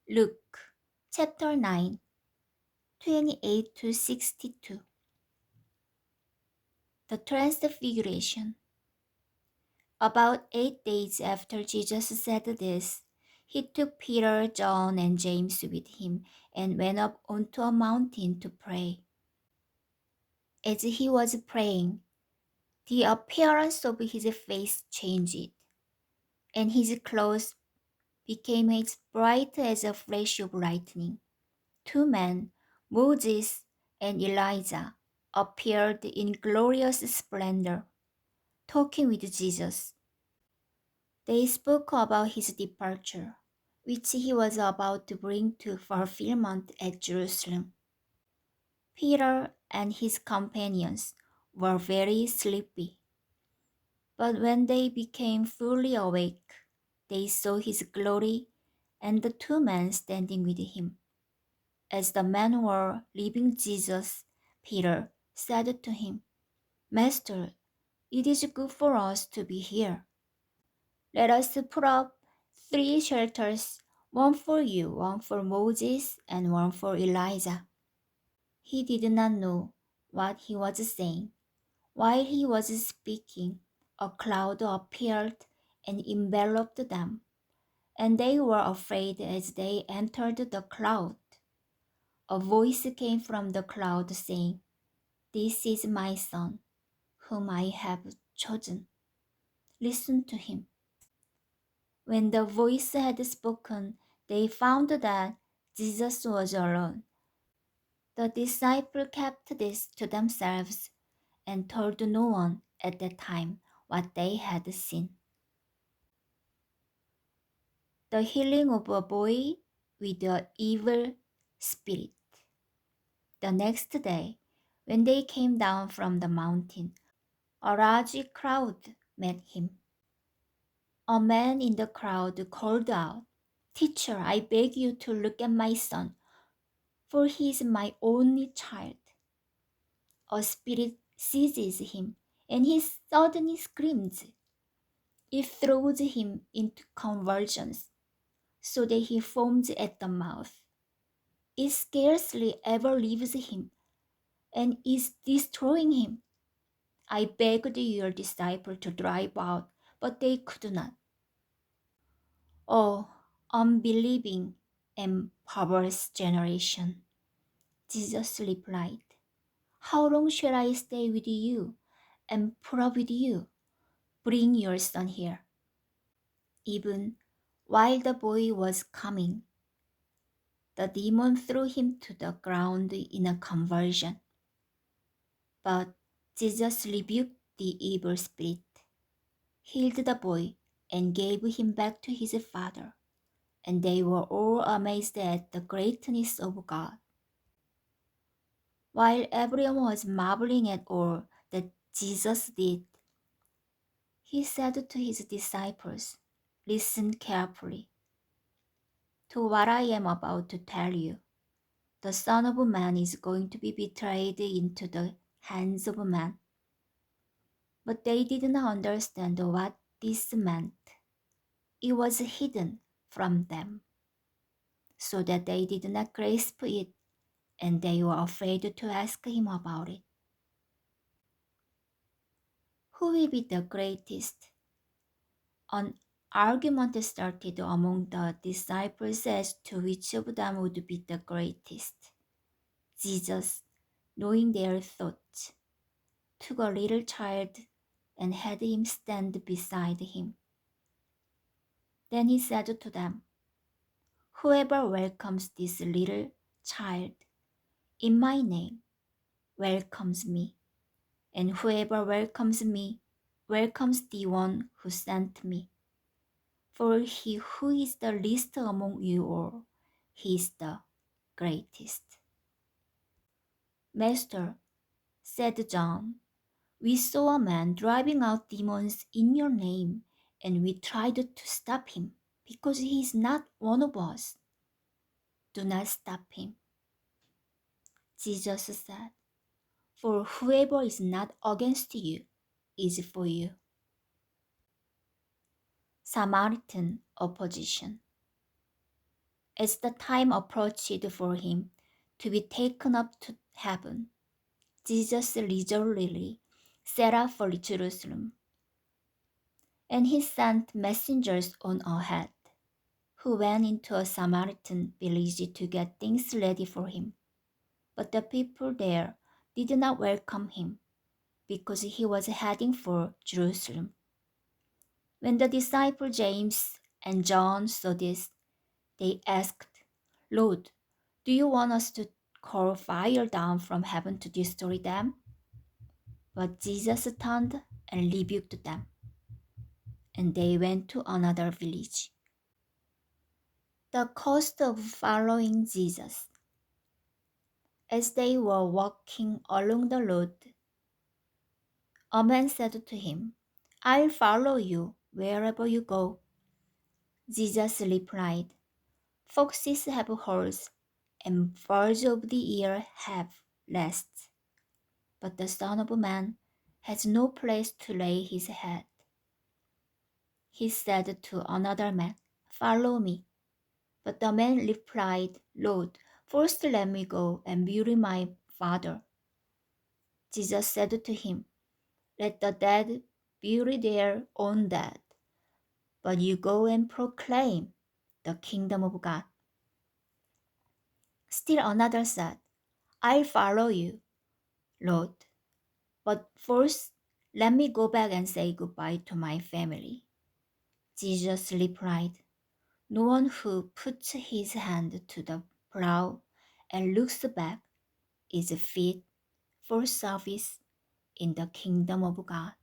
Luke chapter 9, 28 to 62. The Transfiguration. About 8 days after Jesus said this, he took Peter, John, and James with him and went up onto a mountain to pray. As he was praying, the appearance of his face changed, and his clothes became as bright as a flash of lightning. Two men, Moses and Elijah, appeared in glorious splendor, talking with Jesus. They spoke about his departure, which he was about to bring to fulfillment at Jerusalem. Peter and his companions were very sleepy, but when they became fully awake, they saw his glory and the two men standing with him. As the men were leaving Jesus, Peter said to him, Master, it is good for us to be here. Let us put up 3 shelters, one for you, one for Moses, and one for Elijah. He did not know what he was saying. While he was speaking, a cloud appeared and enveloped them, and they were afraid as they entered the cloud. A voice came from the cloud saying, This is my son, whom I have chosen. Listen to him. When the voice had spoken, they found that Jesus was alone. The disciples kept this to themselves and told no one at that time what they had seen. The healing of a boy with an evil spirit. The next day, when they came down from the mountain, a large crowd met him. A man in the crowd called out, Teacher, I beg you to look at my son, for he is my only child. A spirit seizes him, and he suddenly screams. It throws him into convulsions, so that he foams at the mouth. It scarcely ever leaves him, and is destroying him. I begged your disciples to drive out, but they could not. Oh, unbelieving and perverse generation, Jesus replied, How long shall I stay with you and put up with you? Bring your son here. Even while the boy was coming, the demon threw him to the ground in a convulsion. But Jesus rebuked the evil spirit, healed the boy, and gave him back to his father. And they were all amazed at the greatness of God. While everyone was marveling at all that Jesus did, he said to his disciples, Listen carefully to what I am about to tell you. The Son of Man is going to be betrayed into the hands of men. But they did not understand what this meant. It was hidden from them, so that they did not grasp it, and they were afraid to ask him about it. Who will be the greatest? An argument started among the disciples as to which of them would be the greatest. Jesus, knowing their thoughts, took a little child and had him stand beside him. Then he said to them, Whoever welcomes this little child in my name welcomes me, and whoever welcomes me welcomes the one who sent me. For he who is the least among you all, he is the greatest. Master, said John, we saw a man driving out demons in your name, and we tried to stop him because he is not one of us. Do not stop him. Jesus said, For whoever is not against you is for you. Samaritan opposition. As the time approached for him to be taken up to heaven, Jesus resolutely set out for Jerusalem, and he sent messengers on ahead, who went into a Samaritan village to get things ready for him. But the people there did not welcome him, because he was heading for Jerusalem. When the disciple James and John saw this, they asked, "Lord, do you want us to call fire down from heaven to destroy them?" But Jesus turned and rebuked them, and they went to another village. The cost of following Jesus. As they were walking along the road, a man said to him, "I'll follow you wherever you go." Jesus replied, "Foxes have holes, and birds of the air have nests, but the Son of Man has no place to lay his head." He said to another man, "Follow me." But the man replied, "Lord, first let me go and bury my father." Jesus said to him, "Let the dead bury their own dead, but you go and proclaim the kingdom of God." Still another said, "I'll follow you, Lord, but first let me go back and say goodbye to my family." Jesus replied, "No one who puts his hand to the plow and looks back is fit for service in the kingdom of God."